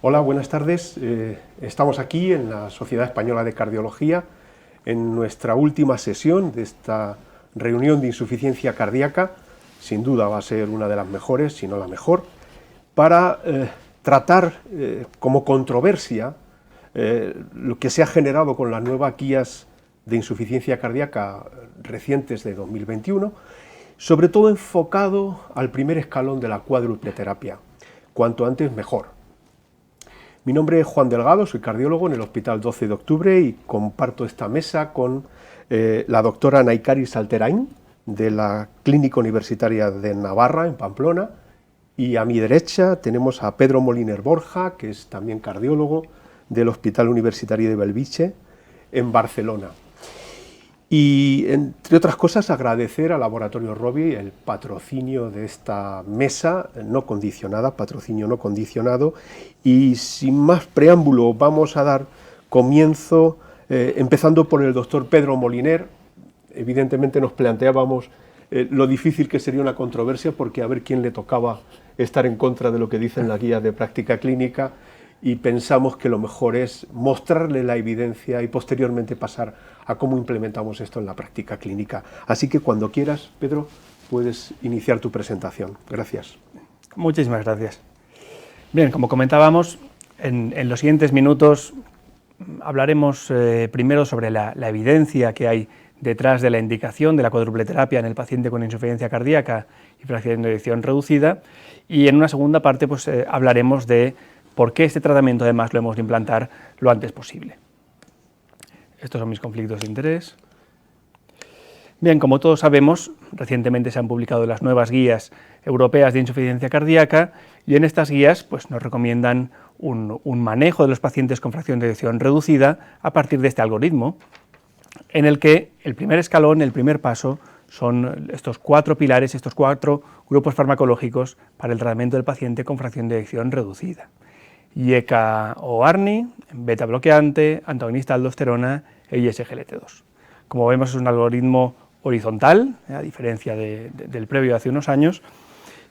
Hola, buenas tardes. Estamos aquí en la Sociedad Española de Cardiología, en nuestra última sesión de esta reunión de insuficiencia cardíaca. Sin duda va a ser una de las mejores, si no la mejor, para tratar como controversia lo que se ha generado con las nuevas guías de insuficiencia cardíaca recientes de 2021, sobre todo enfocado al primer escalón de la cuádruple terapia. Cuanto antes, mejor. Mi nombre es Juan Delgado, soy cardiólogo en el Hospital 12 de Octubre y comparto esta mesa con la doctora Naikari Salterain, de la Clínica Universitaria de Navarra, en Pamplona, y a mi derecha tenemos a Pedro Moliner Borja, que es también cardiólogo del Hospital Universitario de Bellvitge, en Barcelona. Y, entre otras cosas, agradecer al Laboratorio Rovi el patrocinio de esta mesa no condicionada, patrocinio no condicionado, y sin más preámbulo vamos a dar comienzo, empezando por el doctor Pedro Moliner. Evidentemente nos planteábamos lo difícil que sería una controversia, porque a ver quién le tocaba estar en contra de lo que dicen las guías de práctica clínica, y pensamos que lo mejor es mostrarle la evidencia y posteriormente pasar a cómo implementamos esto en la práctica clínica. Así que cuando quieras, Pedro, puedes iniciar tu presentación. Gracias. Muchísimas gracias. Bien, como comentábamos, en los siguientes minutos hablaremos primero sobre la evidencia que hay detrás de la indicación de la cuádruple terapia en el paciente con insuficiencia cardíaca y fracción de eyección reducida, y en una segunda parte hablaremos de por qué este tratamiento además lo hemos de implantar lo antes posible. Estos son mis conflictos de interés. Bien, como todos sabemos, recientemente se han publicado las nuevas guías europeas de insuficiencia cardíaca, y en estas guías nos recomiendan un manejo de los pacientes con fracción de eyección reducida a partir de este algoritmo, en el que el primer escalón, el primer paso, son estos 4 pilares, estos 4 grupos farmacológicos para el tratamiento del paciente con fracción de eyección reducida: IECA o ARNI, beta bloqueante, antagonista de aldosterona e ISGLT2. Como vemos, es un algoritmo horizontal, a diferencia del previo de hace unos años,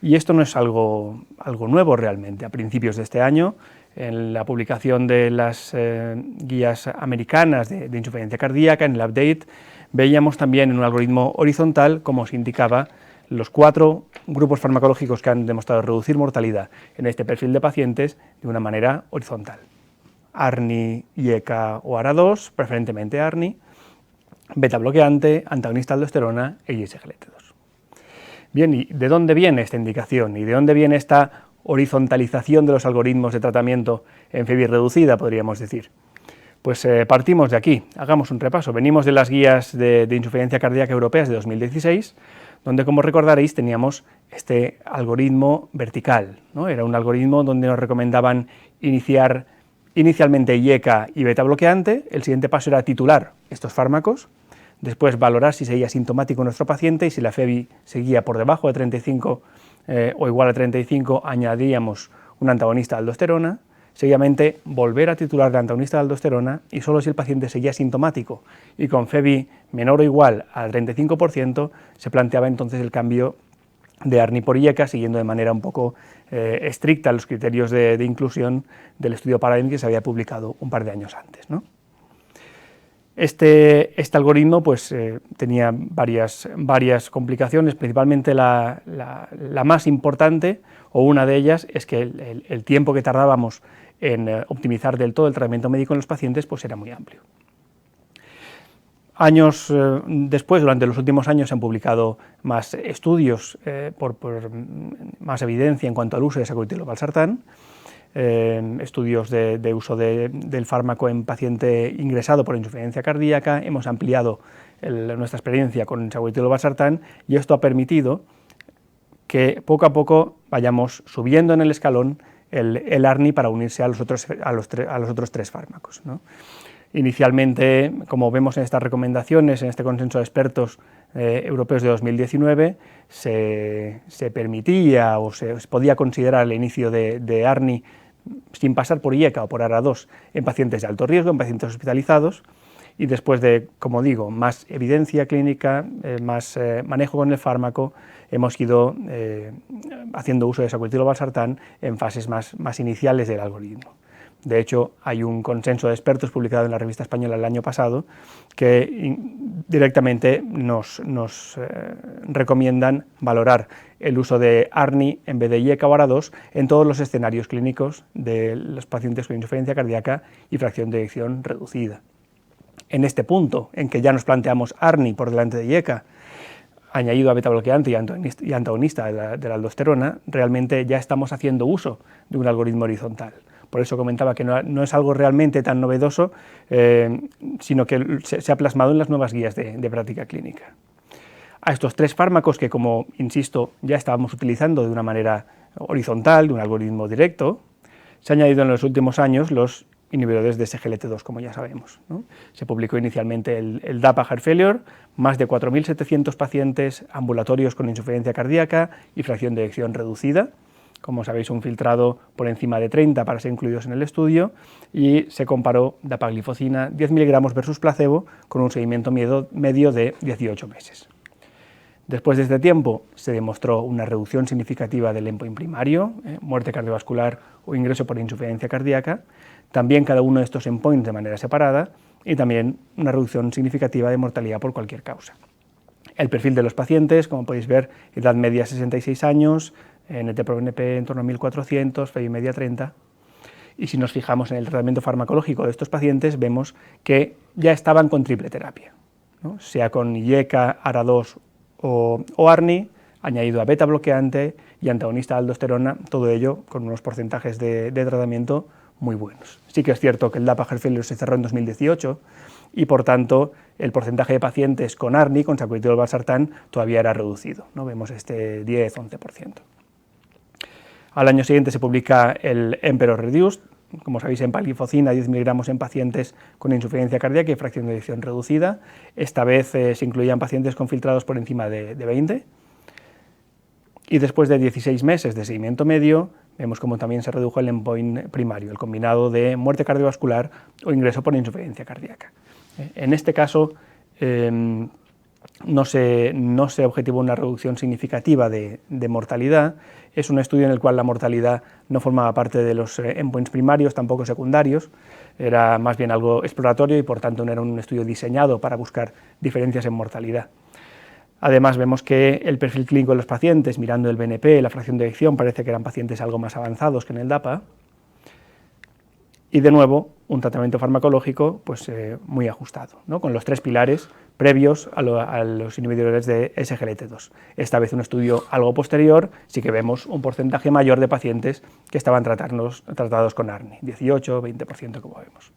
y esto no es algo nuevo realmente. A principios de este año, en la publicación de las guías americanas de insuficiencia cardíaca, en el update, veíamos también en un algoritmo horizontal cómo se indicaba los 4 grupos farmacológicos que han demostrado reducir mortalidad en este perfil de pacientes de una manera horizontal: ARNI, IECA o ARA2, preferentemente ARNI, beta bloqueante, antagonista de aldosterona e ISGLT2. Bien, ¿y de dónde viene esta indicación? ¿Y de dónde viene esta horizontalización de los algoritmos de tratamiento en FEBI reducida, podríamos decir? Pues partimos de aquí, hagamos un repaso. Venimos de las guías de insuficiencia cardíaca europeas de 2016, donde, como recordaréis, teníamos este algoritmo vertical, ¿no? Era un algoritmo donde nos recomendaban iniciar inicialmente IECA y beta bloqueante. El siguiente paso era titular estos fármacos, después valorar si seguía sintomático nuestro paciente, y si la FEBI seguía por debajo de 35 o igual a 35, añadíamos un antagonista de aldosterona. Seguidamente, volver a titular el antagonista de aldosterona, y solo si el paciente seguía sintomático y con FEBI menor o igual al 35%, se planteaba entonces el cambio de ARNI por IECA, siguiendo de manera un poco estricta los criterios de inclusión del estudio Paradigm que se había publicado un par de años antes, ¿no? Este algoritmo tenía varias complicaciones, principalmente la más importante, o una de ellas, es que el tiempo que tardábamos en optimizar del todo el tratamiento médico en los pacientes era muy amplio. Años después, durante los últimos años, se han publicado más estudios por más evidencia en cuanto al uso de sacubitril/valsartán, estudios de uso del fármaco en paciente ingresado por insuficiencia cardíaca. Hemos ampliado nuestra experiencia con sacubitril/valsartán, y esto ha permitido que poco a poco vayamos subiendo en el escalón el ARNI para unirse a los otros 3 fármacos, ¿no? Inicialmente, como vemos en estas recomendaciones, en este consenso de expertos europeos de 2019, se permitía o se podía considerar el inicio de ARNI sin pasar por IECA o por ARA2 en pacientes de alto riesgo, en pacientes hospitalizados, y después de, como digo, más evidencia clínica, más manejo con el fármaco, hemos ido haciendo uso de sacubitril/valsartán en fases más iniciales del algoritmo. De hecho, hay un consenso de expertos publicado en la Revista Española el año pasado que directamente nos recomiendan valorar el uso de ARNI en vez de IECA o ARA2 en todos los escenarios clínicos de los pacientes con insuficiencia cardíaca y fracción de eyección reducida. En este punto, en que ya nos planteamos ARNI por delante de IECA, añadido a beta bloqueante y antagonista de la aldosterona, realmente ya estamos haciendo uso de un algoritmo horizontal. Por eso comentaba que no es algo realmente tan novedoso, sino que se ha plasmado en las nuevas guías de práctica clínica. A estos 3 fármacos que, como insisto, ya estábamos utilizando de una manera horizontal, de un algoritmo directo, se han añadido en los últimos años los inhibidores de SGLT2, como ya sabemos, ¿no? Se publicó inicialmente el DAPA Heart Failure, más de 4.700 pacientes ambulatorios con insuficiencia cardíaca y fracción de eyección reducida. Como sabéis, un filtrado por encima de 30 para ser incluidos en el estudio, y se comparó dapaglifosina 10 miligramos versus placebo con un seguimiento medio de 18 meses. Después de este tiempo se demostró una reducción significativa del endpoint primario, muerte cardiovascular o ingreso por insuficiencia cardíaca, también cada uno de estos endpoints de manera separada, y también una reducción significativa de mortalidad por cualquier causa. El perfil de los pacientes, como podéis ver, edad media 66 años, NT-proBNP en torno a 1400, FEI media 30, y si nos fijamos en el tratamiento farmacológico de estos pacientes, vemos que ya estaban con triple terapia, ¿no? Sea con IECA, ARA2 o ARNI, añadido a beta bloqueante y antagonista de aldosterona, todo ello con unos porcentajes de tratamiento muy buenos. Sí que es cierto que el DAPA Heart Failure se cerró en 2018 y, por tanto, el porcentaje de pacientes con ARNI, con sacubitril/valsartán, todavía era reducido, ¿no? Vemos este 10-11%. Al año siguiente se publica el Emperor Reduced, como sabéis, en empagliflozina 10 miligramos en pacientes con insuficiencia cardíaca y fracción de eyección reducida. Esta vez se incluían pacientes con filtrados por encima de 20. Y después de 16 meses de seguimiento medio, vemos como también se redujo el endpoint primario, el combinado de muerte cardiovascular o ingreso por insuficiencia cardíaca. En este caso, no se objetivó una reducción significativa de mortalidad. Es un estudio en el cual la mortalidad no formaba parte de los endpoints primarios, tampoco secundarios, era más bien algo exploratorio y, por tanto, no era un estudio diseñado para buscar diferencias en mortalidad. Además, vemos que el perfil clínico de los pacientes, mirando el BNP, la fracción de eyección, parece que eran pacientes algo más avanzados que en el DAPA. Y, de nuevo, un tratamiento farmacológico pues, muy ajustado, ¿no? Con los 3 pilares previos a los inhibidores de SGLT2. Esta vez un estudio algo posterior, sí que vemos un porcentaje mayor de pacientes que estaban tratados con ARNI, 18-20% como vemos.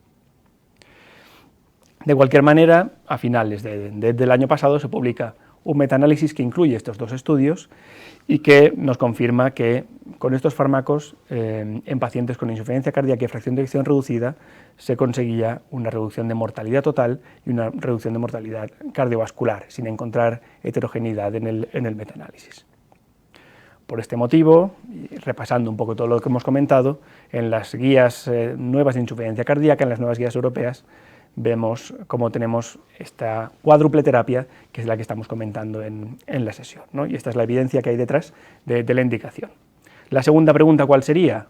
De cualquier manera, a finales del año pasado se publica un metaanálisis que incluye estos 2 estudios y que nos confirma que con estos fármacos en pacientes con insuficiencia cardíaca y fracción de eyección reducida se conseguía una reducción de mortalidad total y una reducción de mortalidad cardiovascular, sin encontrar heterogeneidad en el metaanálisis. Por este motivo, y repasando un poco todo lo que hemos comentado, en las guías nuevas de insuficiencia cardíaca, en las nuevas guías europeas, vemos cómo tenemos esta cuádruple terapia, que es la que estamos comentando en la sesión, ¿no? Y esta es la evidencia que hay detrás de la indicación. La segunda pregunta, ¿cuál sería?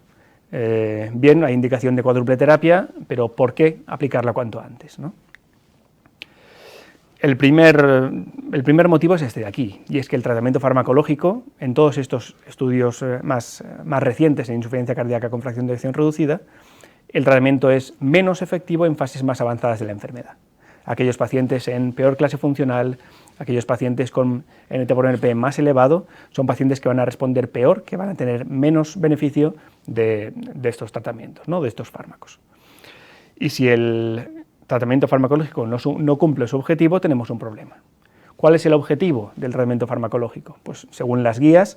Bien, hay indicación de cuádruple terapia, pero ¿por qué aplicarla cuanto antes, ¿no? El primer motivo es este de aquí, y es que el tratamiento farmacológico, en todos estos estudios más recientes en insuficiencia cardíaca con fracción de eyección reducida, el tratamiento es menos efectivo en fases más avanzadas de la enfermedad. Aquellos pacientes en peor clase funcional, aquellos pacientes con NT-proBNP más elevado, son pacientes que van a responder peor, que van a tener menos beneficio de estos tratamientos, ¿no? De estos fármacos. Y si el tratamiento farmacológico no cumple su objetivo, tenemos un problema. ¿Cuál es el objetivo del tratamiento farmacológico? Pues según las guías,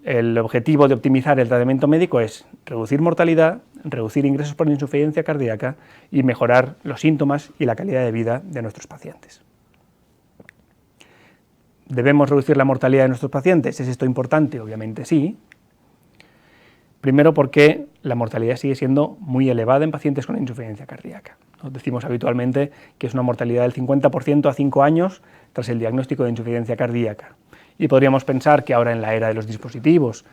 el objetivo de optimizar el tratamiento médico es reducir mortalidad, reducir ingresos por insuficiencia cardíaca y mejorar los síntomas y la calidad de vida de nuestros pacientes. ¿Debemos reducir la mortalidad de nuestros pacientes? ¿Es esto importante? Obviamente sí. Primero porque la mortalidad sigue siendo muy elevada en pacientes con insuficiencia cardíaca, Nos decimos habitualmente que es una mortalidad del 50% a 5 años tras el diagnóstico de insuficiencia cardíaca. Y podríamos pensar que ahora en la era de los dispositivos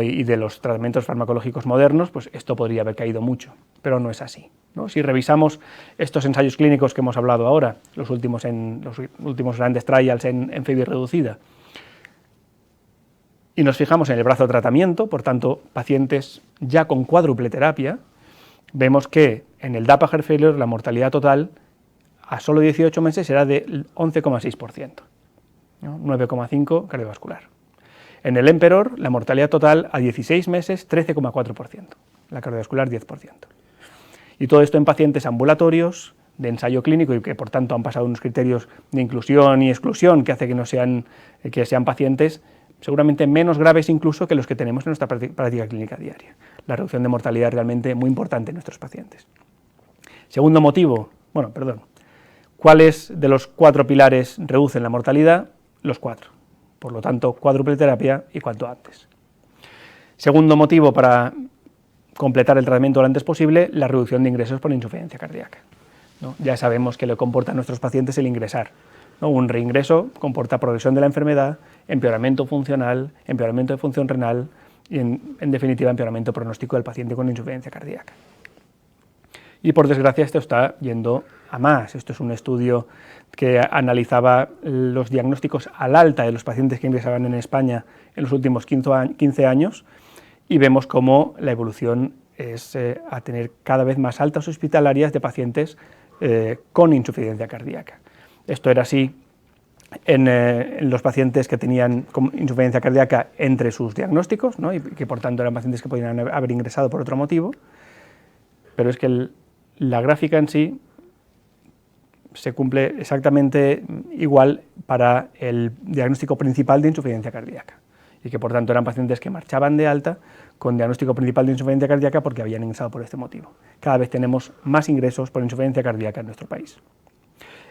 y de los tratamientos farmacológicos modernos, pues esto podría haber caído mucho, pero no es así, ¿no? Si revisamos estos ensayos clínicos que hemos hablado ahora, los últimos grandes trials en FEBI reducida, y nos fijamos en el brazo de tratamiento, por tanto, pacientes ya con cuádruple terapia, vemos que en el DAPA heart failure la mortalidad total a solo 18 meses era del 11,6%, ¿no? 9,5% cardiovascular. En el Emperor la mortalidad total a 16 meses 13,4%, la cardiovascular 10%. Y todo esto en pacientes ambulatorios de ensayo clínico y que por tanto han pasado unos criterios de inclusión y exclusión que hace que sean pacientes seguramente menos graves incluso que los que tenemos en nuestra práctica clínica diaria. La reducción de mortalidad es realmente muy importante en nuestros pacientes. Segundo motivo, ¿cuáles de los 4 pilares reducen la mortalidad? Los 4. Por lo tanto, cuádruple terapia y cuanto antes. Segundo motivo para completar el tratamiento lo antes posible, la reducción de ingresos por insuficiencia cardíaca, ¿no? Ya sabemos que le comporta a nuestros pacientes el ingresar, ¿no? Un reingreso comporta progresión de la enfermedad, empeoramiento funcional, empeoramiento de función renal y, en definitiva, empeoramiento pronóstico del paciente con insuficiencia cardíaca. Y, por desgracia, esto está yendo a más. Esto es un estudio que analizaba los diagnósticos al alta de los pacientes que ingresaban en España en los últimos 15 años y vemos cómo la evolución es a tener cada vez más altas hospitalarias de pacientes con insuficiencia cardíaca. Esto era así en los pacientes que tenían insuficiencia cardíaca entre sus diagnósticos, ¿no? Y que por tanto eran pacientes que podían haber ingresado por otro motivo, pero es que la gráfica en sí se cumple exactamente igual para el diagnóstico principal de insuficiencia cardíaca y que por tanto eran pacientes que marchaban de alta con diagnóstico principal de insuficiencia cardíaca porque habían ingresado por este motivo. Cada vez tenemos más ingresos por insuficiencia cardíaca en nuestro país.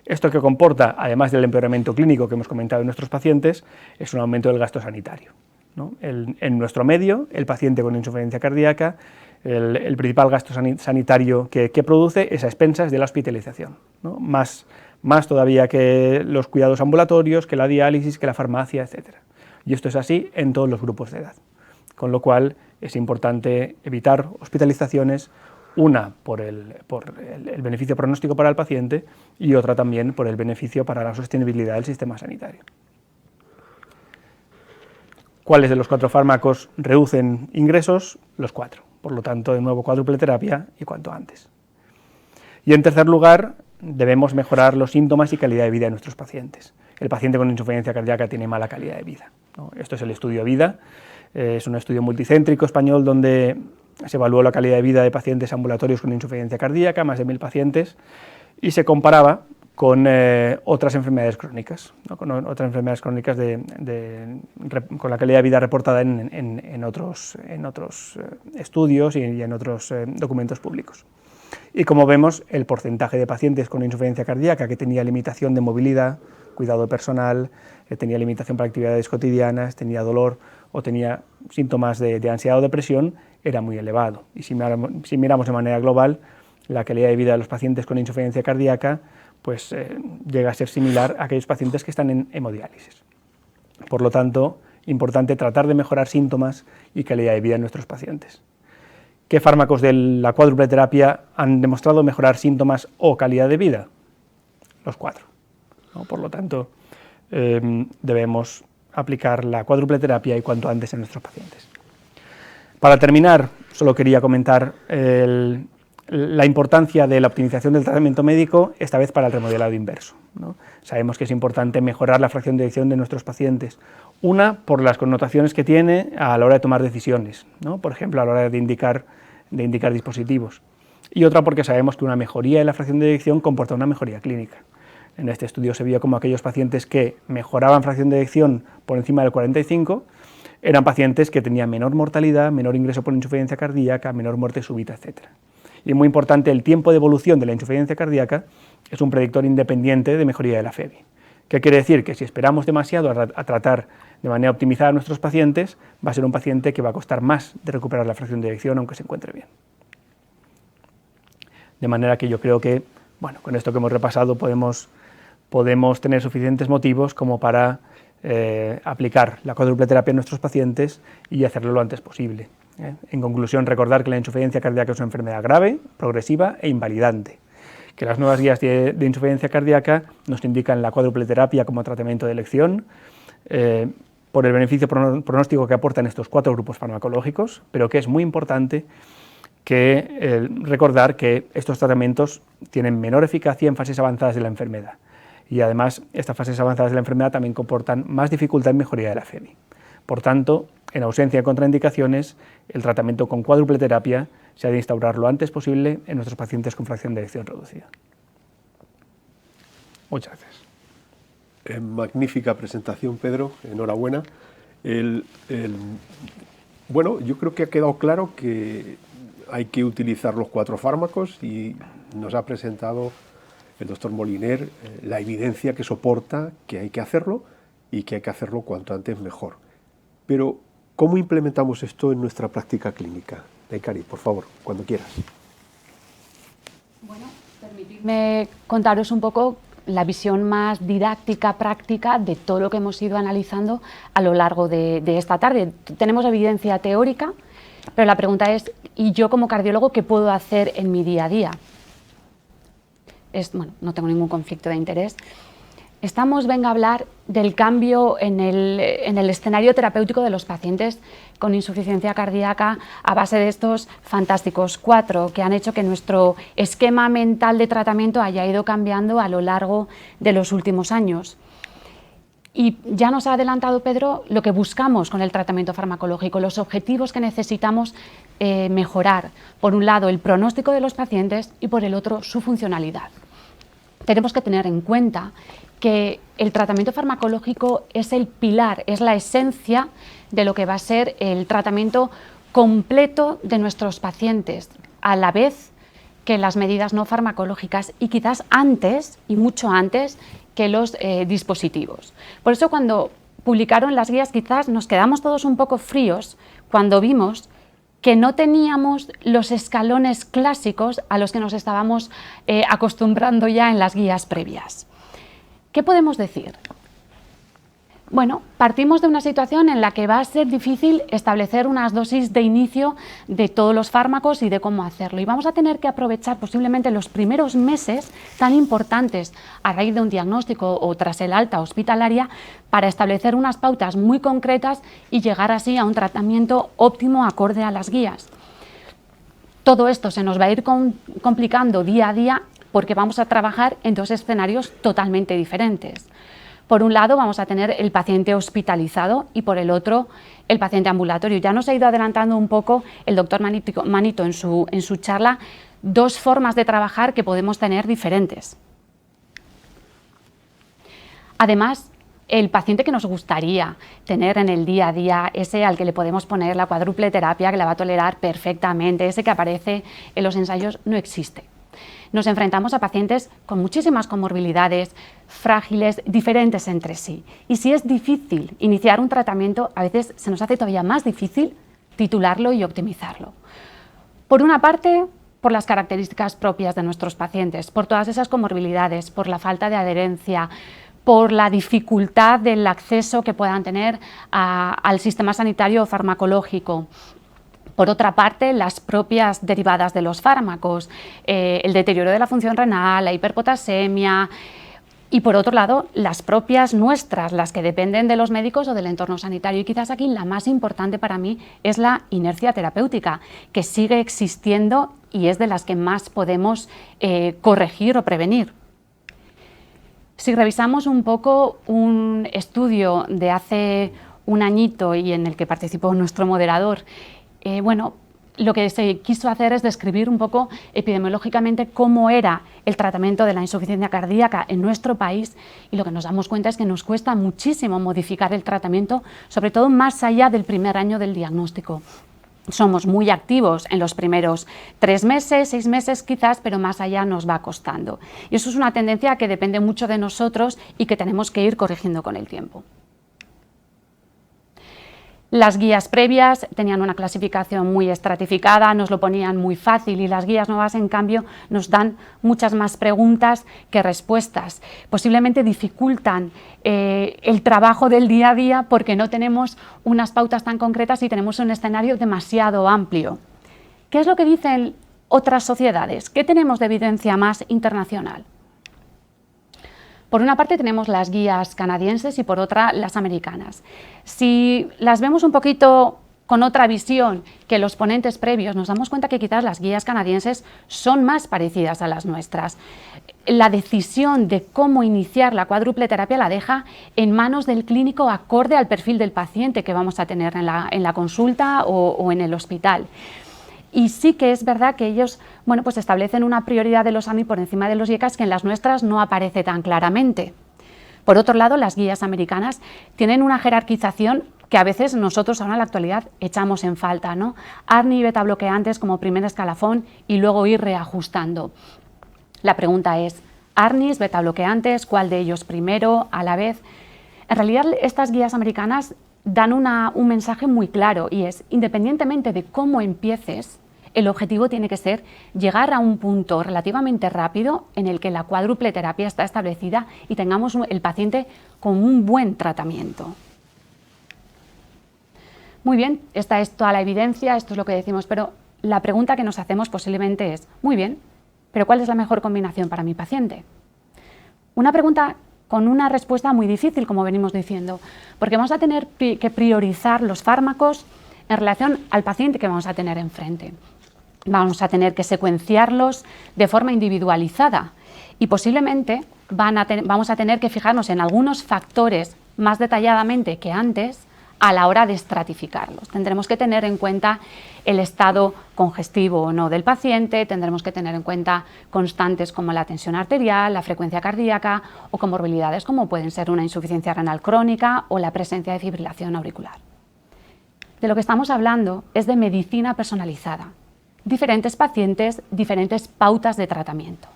Esto que comporta, además del empeoramiento clínico que hemos comentado en nuestros pacientes, es un aumento del gasto sanitario, ¿no? En nuestro medio, el paciente con insuficiencia cardíaca, el principal gasto sanitario que produce es a expensas de la hospitalización, ¿no? Más todavía que los cuidados ambulatorios, que la diálisis, que la farmacia, etc. Y esto es así en todos los grupos de edad, con lo cual es importante evitar hospitalizaciones, una por el beneficio pronóstico para el paciente y otra también por el beneficio para la sostenibilidad del sistema sanitario. ¿Cuáles de los 4 fármacos reducen ingresos? Los 4. Por lo tanto, de nuevo, cuádruple terapia y cuanto antes. Y en tercer lugar, debemos mejorar los síntomas y calidad de vida de nuestros pacientes. El paciente con insuficiencia cardíaca tiene mala calidad de vida, ¿no? Esto es el estudio VIDA, es un estudio multicéntrico español donde se evaluó la calidad de vida de pacientes ambulatorios con insuficiencia cardíaca, más de 1000 pacientes, y se comparaba con otras enfermedades crónicas, ¿no? Con otras enfermedades crónicas con la calidad de vida reportada en otros estudios y en otros documentos públicos. Y como vemos, el porcentaje de pacientes con insuficiencia cardíaca que tenía limitación de movilidad, cuidado personal, tenía limitación para actividades cotidianas, tenía dolor o tenía síntomas de ansiedad o depresión, era muy elevado. Y si miramos de manera global, la calidad de vida de los pacientes con insuficiencia cardíaca pues, llega a ser similar a aquellos pacientes que están en hemodiálisis. Por lo tanto, importante tratar de mejorar síntomas y calidad de vida en nuestros pacientes. ¿Qué fármacos de la cuádruple terapia han demostrado mejorar síntomas o calidad de vida? Los 4, ¿no? Por lo tanto, debemos aplicar la cuádruple terapia y cuanto antes en nuestros pacientes. Para terminar, solo quería comentar la importancia de la optimización del tratamiento médico, esta vez para el remodelado inverso, ¿no? Sabemos que es importante mejorar la fracción de eyección de nuestros pacientes. Una, por las connotaciones que tiene a la hora de tomar decisiones, ¿no? Por ejemplo, a la hora de indicar dispositivos. Y otra, porque sabemos que una mejoría en la fracción de eyección comporta una mejoría clínica. En este estudio se vio como aquellos pacientes que mejoraban fracción de eyección por encima del 45 eran pacientes que tenían menor mortalidad, menor ingreso por insuficiencia cardíaca, menor muerte súbita, etc. Y muy importante, el tiempo de evolución de la insuficiencia cardíaca es un predictor independiente de mejoría de la FEBI. ¿Qué quiere decir? Que si esperamos demasiado a tratar de manera optimizada a nuestros pacientes, va a ser un paciente que va a costar más de recuperar la fracción de eyección aunque se encuentre bien. De manera que yo creo que, bueno, con esto que hemos repasado podemos tener suficientes motivos como para aplicar la cuádruple terapia en nuestros pacientes y hacerlo lo antes posible. En conclusión, recordar que la insuficiencia cardíaca es una enfermedad grave, progresiva e invalidante, que las nuevas guías de insuficiencia cardíaca nos indican la cuádruple terapia como tratamiento de elección, por el beneficio pronóstico que aportan estos 4 grupos farmacológicos, pero que es muy importante recordar que estos tratamientos tienen menor eficacia en fases avanzadas de la enfermedad. Y además, estas fases avanzadas de la enfermedad también comportan más dificultad en mejoría de la FEMI. Por tanto, en ausencia de contraindicaciones, el tratamiento con cuádruple terapia se ha de instaurar lo antes posible en nuestros pacientes con fracción de eyección reducida. Muchas gracias. Magnífica presentación, Pedro, enhorabuena. Bueno, yo creo que ha quedado claro que hay que utilizar los 4 fármacos y nos ha presentado el doctor Moliner la evidencia que soporta que hay que hacerlo y que hay que hacerlo cuanto antes mejor. Pero, ¿cómo implementamos esto en nuestra práctica clínica? Naikari, por favor, cuando quieras. Bueno, permitidme contaros un poco la visión más didáctica, práctica de todo lo que hemos ido analizando a lo largo de esta tarde. Tenemos evidencia teórica, pero la pregunta es, ¿y yo como cardiólogo qué puedo hacer en mi día a día? Bueno, no tengo ningún conflicto de interés. Venga a hablar del cambio en el escenario terapéutico de los pacientes con insuficiencia cardíaca a base de estos fantásticos 4 que han hecho que nuestro esquema mental de tratamiento haya ido cambiando a lo largo de los últimos años. Y ya nos ha adelantado Pedro lo que buscamos con el tratamiento farmacológico, los objetivos que necesitamos mejorar. Por un lado, el pronóstico de los pacientes y por el otro, su funcionalidad. Tenemos que tener en cuenta que el tratamiento farmacológico es el pilar, es la esencia de lo que va a ser el tratamiento completo de nuestros pacientes, a la vez que las medidas no farmacológicas y quizás antes, y mucho antes, que los dispositivos. Por eso cuando publicaron las guías quizás nos quedamos todos un poco fríos cuando vimos que no teníamos los escalones clásicos a los que nos estábamos acostumbrando ya en las guías previas. ¿Qué podemos decir? Bueno, partimos de una situación en la que va a ser difícil establecer unas dosis de inicio de todos los fármacos y de cómo hacerlo. Y vamos a tener que aprovechar posiblemente los primeros meses tan importantes a raíz de un diagnóstico o tras el alta hospitalaria para establecer unas pautas muy concretas y llegar así a un tratamiento óptimo acorde a las guías. Todo esto se nos va a ir complicando día a día porque vamos a trabajar en 2 escenarios totalmente diferentes. Por un lado vamos a tener el paciente hospitalizado y por el otro el paciente ambulatorio. Ya nos ha ido adelantando un poco el doctor Manito en su charla 2 formas de trabajar que podemos tener diferentes. Además, el paciente que nos gustaría tener en el día a día, ese al que le podemos poner la cuádruple terapia, que la va a tolerar perfectamente, ese que aparece en los ensayos, no existe. Nos enfrentamos a pacientes con muchísimas comorbilidades, frágiles, diferentes entre sí. Y si es difícil iniciar un tratamiento, a veces se nos hace todavía más difícil titularlo y optimizarlo. Por una parte, por las características propias de nuestros pacientes, por todas esas comorbilidades, por la falta de adherencia, por la dificultad del acceso que puedan tener al sistema sanitario o farmacológico. Por otra parte, las propias derivadas de los fármacos, el deterioro de la función renal, la hiperpotasemia y por otro lado, las propias nuestras, las que dependen de los médicos o del entorno sanitario. Y quizás aquí la más importante para mí es la inercia terapéutica, que sigue existiendo y es de las que más podemos corregir o prevenir. Si revisamos un poco un estudio de hace un añito y en el que participó nuestro moderador, bueno, lo que se quiso hacer es describir un poco epidemiológicamente cómo era el tratamiento de la insuficiencia cardíaca en nuestro país y lo que nos damos cuenta es que nos cuesta muchísimo modificar el tratamiento, sobre todo más allá del primer año del diagnóstico. Somos muy activos en los primeros 3 meses, 6 meses quizás, pero más allá nos va costando. Y eso es una tendencia que depende mucho de nosotros y que tenemos que ir corrigiendo con el tiempo. Las guías previas tenían una clasificación muy estratificada, nos lo ponían muy fácil, y las guías nuevas, en cambio, nos dan muchas más preguntas que respuestas. Posiblemente dificultan el trabajo del día a día porque no tenemos unas pautas tan concretas y tenemos un escenario demasiado amplio. ¿Qué es lo que dicen otras sociedades? ¿Qué tenemos de evidencia más internacional? Por una parte tenemos las guías canadienses y por otra las americanas. Si las vemos un poquito con otra visión que los ponentes previos, nos damos cuenta que quizás las guías canadienses son más parecidas a las nuestras. La decisión de cómo iniciar la cuádruple terapia la deja en manos del clínico acorde al perfil del paciente que vamos a tener en la consulta o en el hospital. Y sí que es verdad que ellos, bueno, pues establecen una prioridad de los AMI por encima de los IECAS que en las nuestras no aparece tan claramente. Por otro lado, las guías americanas tienen una jerarquización que a veces nosotros ahora en la actualidad echamos en falta, ¿no? ARNI y betabloqueantes como primer escalafón y luego ir reajustando. La pregunta es, ARNIs, betabloqueantes, ¿cuál de ellos primero, a la vez? En realidad, estas guías americanas dan un mensaje muy claro y es, independientemente de cómo empieces, el objetivo tiene que ser llegar a un punto relativamente rápido en el que la cuádruple terapia está establecida y tengamos el paciente con un buen tratamiento. Muy bien, esta es toda la evidencia, esto es lo que decimos, pero la pregunta que nos hacemos posiblemente es, muy bien, pero ¿cuál es la mejor combinación para mi paciente? Una pregunta con una respuesta muy difícil, como venimos diciendo, porque vamos a tener que priorizar los fármacos en relación al paciente que vamos a tener enfrente. Vamos a tener que secuenciarlos de forma individualizada y posiblemente vamos a tener que fijarnos en algunos factores más detalladamente que antes a la hora de estratificarlos. Tendremos que tener en cuenta el estado congestivo o no del paciente, tendremos que tener en cuenta constantes como la tensión arterial, la frecuencia cardíaca o comorbilidades como pueden ser una insuficiencia renal crónica o la presencia de fibrilación auricular. De lo que estamos hablando es de medicina personalizada. Diferentes pacientes, diferentes pautas de tratamiento.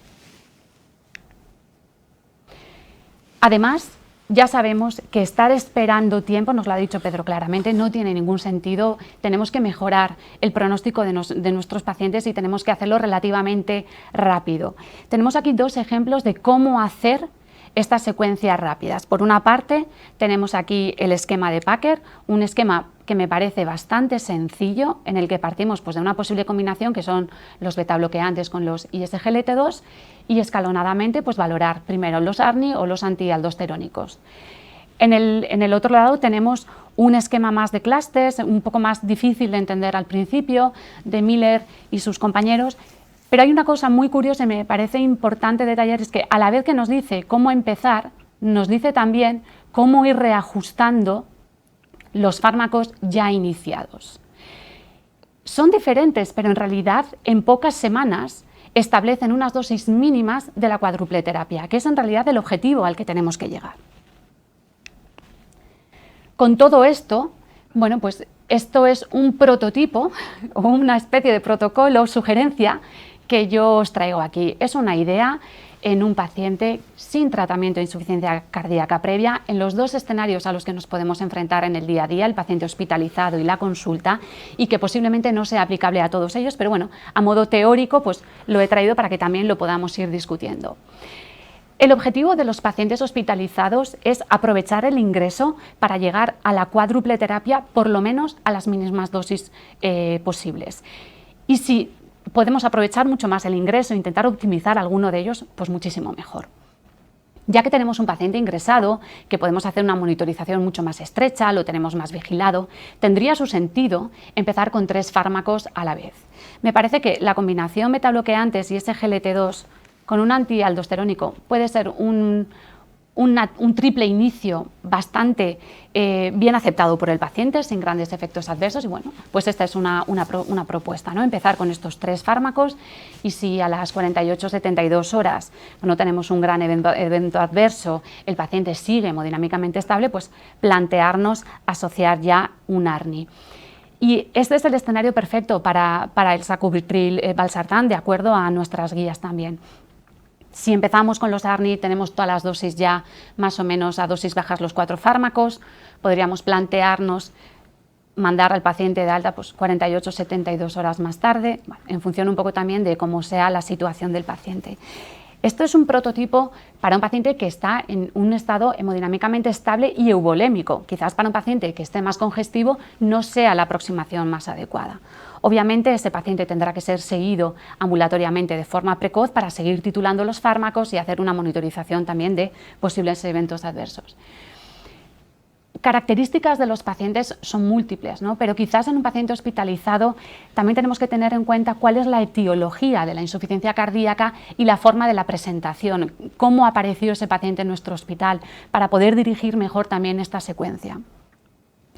Además, ya sabemos que estar esperando tiempo, nos lo ha dicho Pedro claramente, no tiene ningún sentido. Tenemos que mejorar el pronóstico de nuestros pacientes y tenemos que hacerlo relativamente rápido. Tenemos aquí dos ejemplos de cómo hacer estas secuencias rápidas. Por una parte, tenemos aquí el esquema de Packer, un esquema que me parece bastante sencillo, en el que partimos pues, de una posible combinación que son los betabloqueantes con los ISGLT2 y escalonadamente pues, valorar primero los ARNI o los antialdosterónicos. En el otro lado tenemos un esquema más de clústeres, un poco más difícil de entender al principio, de Miller y sus compañeros. Pero hay una cosa muy curiosa y me parece importante detallar, es que a la vez que nos dice cómo empezar, nos dice también cómo ir reajustando los fármacos ya iniciados. Son diferentes, pero en realidad en pocas semanas establecen unas dosis mínimas de la cuádruple terapia, que es en realidad el objetivo al que tenemos que llegar. Con todo esto, bueno, pues esto es un prototipo o una especie de protocolo o sugerencia que yo os traigo aquí. Es una idea en un paciente sin tratamiento de insuficiencia cardíaca previa, en los dos escenarios a los que nos podemos enfrentar en el día a día, el paciente hospitalizado y la consulta, y que posiblemente no sea aplicable a todos ellos, pero bueno, a modo teórico pues lo he traído para que también lo podamos ir discutiendo. El objetivo de los pacientes hospitalizados es aprovechar el ingreso para llegar a la cuádruple terapia, por lo menos a las mínimas dosis posibles. Y si podemos aprovechar mucho más el ingreso e intentar optimizar alguno de ellos, pues muchísimo mejor. Ya que tenemos un paciente ingresado, que podemos hacer una monitorización mucho más estrecha, lo tenemos más vigilado, tendría su sentido empezar con 3 fármacos a la vez. Me parece que la combinación betabloqueantes y SGLT2 con un antialdosterónico puede ser un triple inicio bastante bien aceptado por el paciente, sin grandes efectos adversos, y bueno, pues esta es una propuesta, ¿no? Empezar con estos 3 fármacos y si a las 48-72 horas no tenemos un gran evento adverso, el paciente sigue hemodinámicamente estable, pues plantearnos asociar ya un ARNI. Y este es el escenario perfecto para el sacubitril/valsartán, de acuerdo a nuestras guías también. Si empezamos con los ARNI, tenemos todas las dosis ya más o menos a dosis bajas los 4 fármacos, podríamos plantearnos mandar al paciente de alta pues 48-72 horas más tarde, bueno, en función un poco también de cómo sea la situación del paciente. Esto es un prototipo para un paciente que está en un estado hemodinámicamente estable y euvolémico. Quizás para un paciente que esté más congestivo no sea la aproximación más adecuada. Obviamente ese paciente tendrá que ser seguido ambulatoriamente de forma precoz para seguir titulando los fármacos y hacer una monitorización también de posibles eventos adversos. Características de los pacientes son múltiples, ¿no? Pero quizás en un paciente hospitalizado también tenemos que tener en cuenta cuál es la etiología de la insuficiencia cardíaca y la forma de la presentación, cómo apareció ese paciente en nuestro hospital, para poder dirigir mejor también esta secuencia.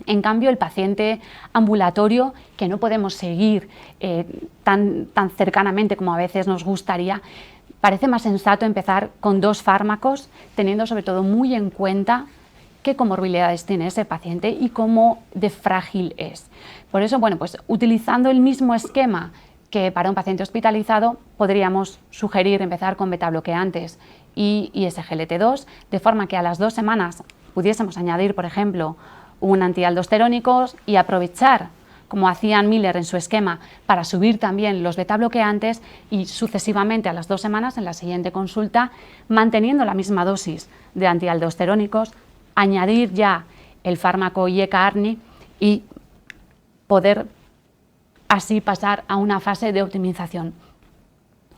En cambio, el paciente ambulatorio, que no podemos seguir tan cercanamente como a veces nos gustaría, parece más sensato empezar con 2 fármacos, teniendo sobre todo muy en cuenta qué comorbilidades tiene ese paciente y cómo de frágil es. Por eso, bueno, pues utilizando el mismo esquema que para un paciente hospitalizado, podríamos sugerir empezar con betabloqueantes y SGLT2, de forma que a las 2 semanas pudiésemos añadir, por ejemplo, un antialdosterónico y aprovechar, como hacían Miller en su esquema, para subir también los betabloqueantes y sucesivamente a las 2 semanas, en la siguiente consulta, manteniendo la misma dosis de antialdosterónicos, añadir ya el fármaco IECA-ARNI y poder así pasar a una fase de optimización.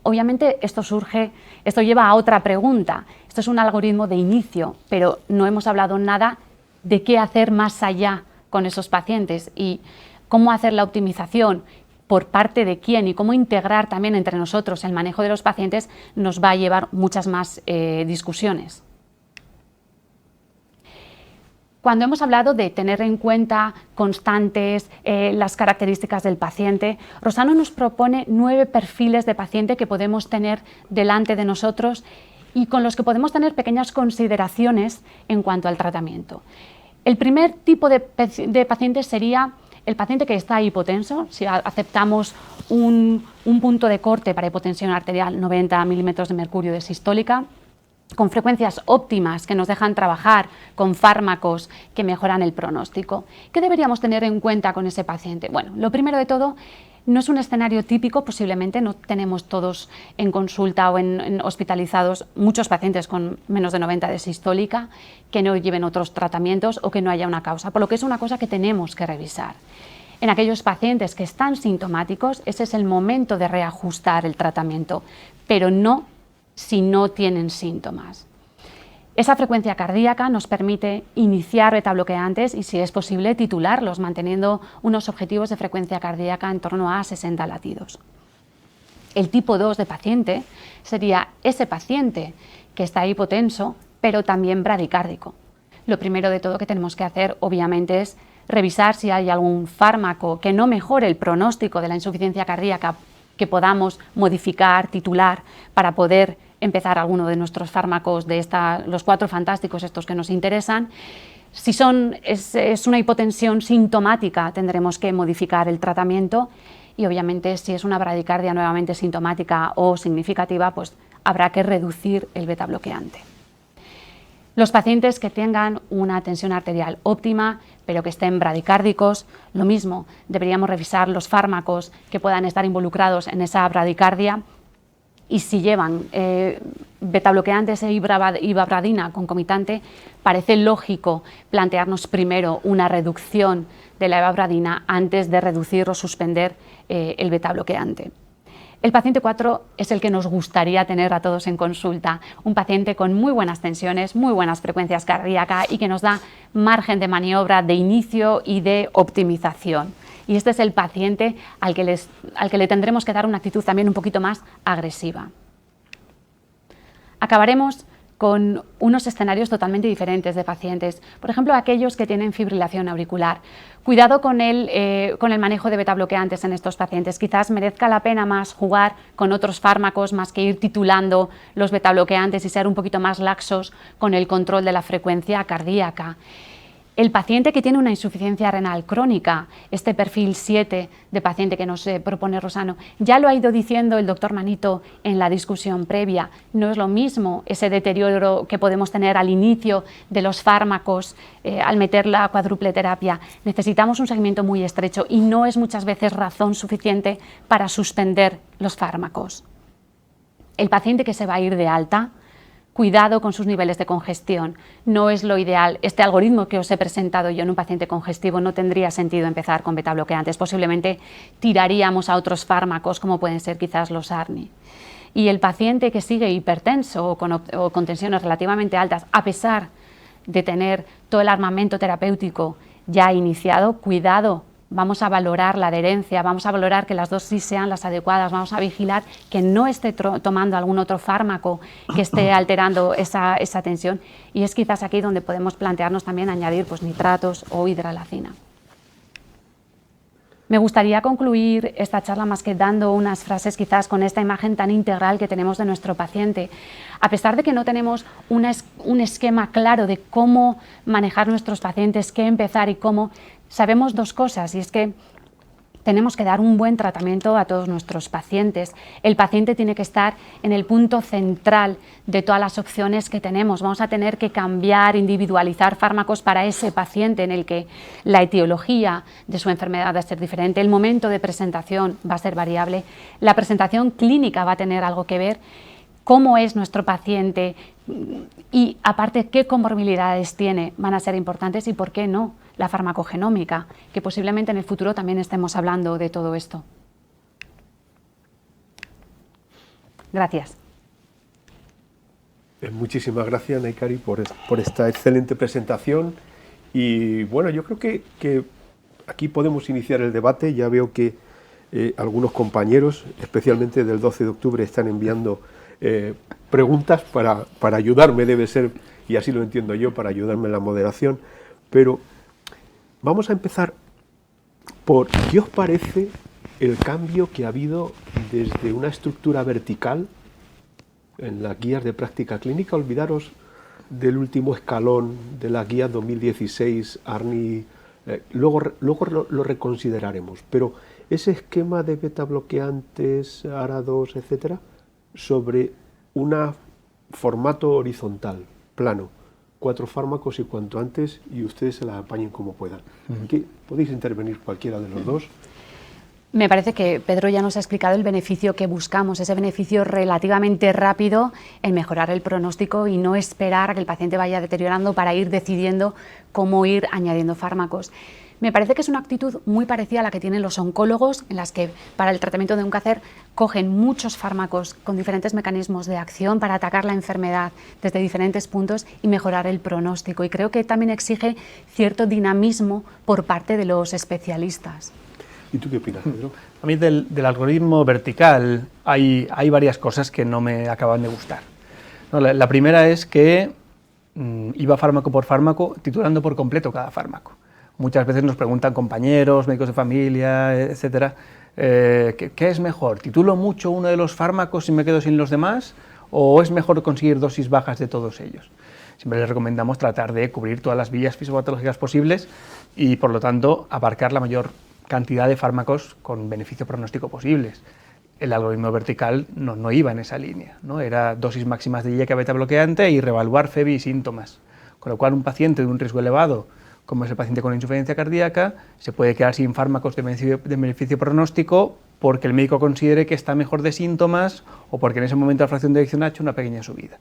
Obviamente esto lleva a otra pregunta. Esto es un algoritmo de inicio, pero no hemos hablado nada de qué hacer más allá con esos pacientes y cómo hacer la optimización, por parte de quién y cómo integrar también entre nosotros el manejo de los pacientes nos va a llevar muchas más discusiones. Cuando hemos hablado de tener en cuenta constantes las características del paciente, Rosano nos propone 9 perfiles de paciente que podemos tener delante de nosotros y con los que podemos tener pequeñas consideraciones en cuanto al tratamiento. El primer tipo de paciente sería el paciente que está hipotenso. Si aceptamos un punto de corte para hipotensión arterial 90 milímetros de mercurio de sistólica, con frecuencias óptimas que nos dejan trabajar con fármacos que mejoran el pronóstico. ¿Qué deberíamos tener en cuenta con ese paciente? Bueno, lo primero de todo, no es un escenario típico, posiblemente no tenemos todos en consulta o en hospitalizados muchos pacientes con menos de 90 de sistólica que no lleven otros tratamientos o que no haya una causa, por lo que es una cosa que tenemos que revisar. En aquellos pacientes que están sintomáticos, ese es el momento de reajustar el tratamiento, pero no si no tienen síntomas. Esa frecuencia cardíaca nos permite iniciar betabloqueantes y, si es posible, titularlos, manteniendo unos objetivos de frecuencia cardíaca en torno a 60 latidos. El tipo 2 de paciente sería ese paciente que está hipotenso, pero también bradicárdico. Lo primero de todo que tenemos que hacer, obviamente, es revisar si hay algún fármaco que no mejore el pronóstico de la insuficiencia cardíaca que podamos modificar, titular, para poder empezar alguno de nuestros fármacos de los 4 fantásticos estos que nos interesan. Si es una hipotensión sintomática, tendremos que modificar el tratamiento y, obviamente, si es una bradicardia nuevamente sintomática o significativa, pues habrá que reducir el betabloqueante. Los pacientes que tengan una tensión arterial óptima, pero que estén bradicárdicos, lo mismo, deberíamos revisar los fármacos que puedan estar involucrados en esa bradicardia y si llevan betabloqueantes e ibabradina concomitante, parece lógico plantearnos primero una reducción de la ibabradina antes de reducir o suspender el betabloqueante. El paciente 4 es el que nos gustaría tener a todos en consulta, un paciente con muy buenas tensiones, muy buenas frecuencias cardíacas y que nos da margen de maniobra de inicio y de optimización. Y este es el paciente al que le tendremos que dar una actitud también un poquito más agresiva. Acabaremos con unos escenarios totalmente diferentes de pacientes, por ejemplo, aquellos que tienen fibrilación auricular. Cuidado con el manejo de betabloqueantes en estos pacientes. Quizás merezca la pena más jugar con otros fármacos más que ir titulando los betabloqueantes y ser un poquito más laxos con el control de la frecuencia cardíaca. El paciente que tiene una insuficiencia renal crónica, este perfil 7 de paciente que nos propone Rosano, ya lo ha ido diciendo el doctor Manito en la discusión previa, no es lo mismo ese deterioro que podemos tener al inicio de los fármacos al meter la cuádruple terapia. Necesitamos un seguimiento muy estrecho y no es muchas veces razón suficiente para suspender los fármacos. El paciente que se va a ir de alta, cuidado con sus niveles de congestión, no es lo ideal. Este algoritmo que os he presentado yo en un paciente congestivo no tendría sentido empezar con betabloqueantes, posiblemente tiraríamos a otros fármacos como pueden ser quizás los ARNI. Y el paciente que sigue hipertenso o con tensiones relativamente altas, a pesar de tener todo el armamento terapéutico ya iniciado, cuidado. Vamos a valorar la adherencia, vamos a valorar que las dosis sean las adecuadas, vamos a vigilar que no esté tomando algún otro fármaco que esté alterando esa tensión, y es quizás aquí donde podemos plantearnos también añadir pues, nitratos o hidralacina. Me gustaría concluir esta charla más que dando unas frases quizás con esta imagen tan integral que tenemos de nuestro paciente. A pesar de que no tenemos un esquema claro de cómo manejar nuestros pacientes, qué empezar y cómo, sabemos dos cosas, y es que tenemos que dar un buen tratamiento a todos nuestros pacientes. El paciente tiene que estar en el punto central de todas las opciones que tenemos. Vamos a tener que cambiar, individualizar fármacos para ese paciente en el que la etiología de su enfermedad va a ser diferente, el momento de presentación va a ser variable, la presentación clínica va a tener algo que ver, cómo es nuestro paciente y aparte qué comorbilidades tiene van a ser importantes y por qué no la farmacogenómica, que posiblemente en el futuro también estemos hablando de todo esto. Gracias. Muchísimas gracias, Naikari, por esta excelente presentación. Y bueno, yo creo que aquí podemos iniciar el debate. Ya veo que algunos compañeros, especialmente del 12 de octubre, están enviando preguntas para ayudarme, debe ser, y así lo entiendo yo, para ayudarme en la moderación. Pero vamos a empezar por ¿qué os parece el cambio que ha habido desde una estructura vertical en las guías de práctica clínica? Olvidaros del último escalón de las guías 2016, ARNI, luego lo reconsideraremos, pero ese esquema de betabloqueantes, ARA2, etcétera, sobre un formato horizontal, plano, 4 fármacos y cuanto antes, y ustedes se las apañen como puedan. ¿Podéis intervenir cualquiera de los dos? Me parece que Pedro ya nos ha explicado el beneficio que buscamos, ese beneficio relativamente rápido en mejorar el pronóstico y no esperar a que el paciente vaya deteriorando para ir decidiendo cómo ir añadiendo fármacos. Me parece que es una actitud muy parecida a la que tienen los oncólogos, en las que para el tratamiento de un cáncer cogen muchos fármacos con diferentes mecanismos de acción para atacar la enfermedad desde diferentes puntos y mejorar el pronóstico. Y creo que también exige cierto dinamismo por parte de los especialistas. ¿Y tú qué opinas, Pedro? A mí del algoritmo vertical hay varias cosas que no me acaban de gustar. No, la primera es que iba fármaco por fármaco, titulando por completo cada fármaco. Muchas veces nos preguntan compañeros, médicos de familia, etcétera, ¿qué es mejor? ¿Titulo mucho uno de los fármacos y me quedo sin los demás? ¿O es mejor conseguir dosis bajas de todos ellos? Siempre les recomendamos tratar de cubrir todas las vías fisiopatológicas posibles y, por lo tanto, abarcar la mayor cantidad de fármacos con beneficio pronóstico posibles. El algoritmo vertical no iba en esa línea, ¿no? Era dosis máximas de IECA beta bloqueante y reevaluar FEBI y síntomas. Con lo cual, un paciente de un riesgo elevado, como es el paciente con insuficiencia cardíaca, se puede quedar sin fármacos de beneficio pronóstico porque el médico considere que está mejor de síntomas o porque en ese momento la fracción de eyección ha hecho una pequeña subida.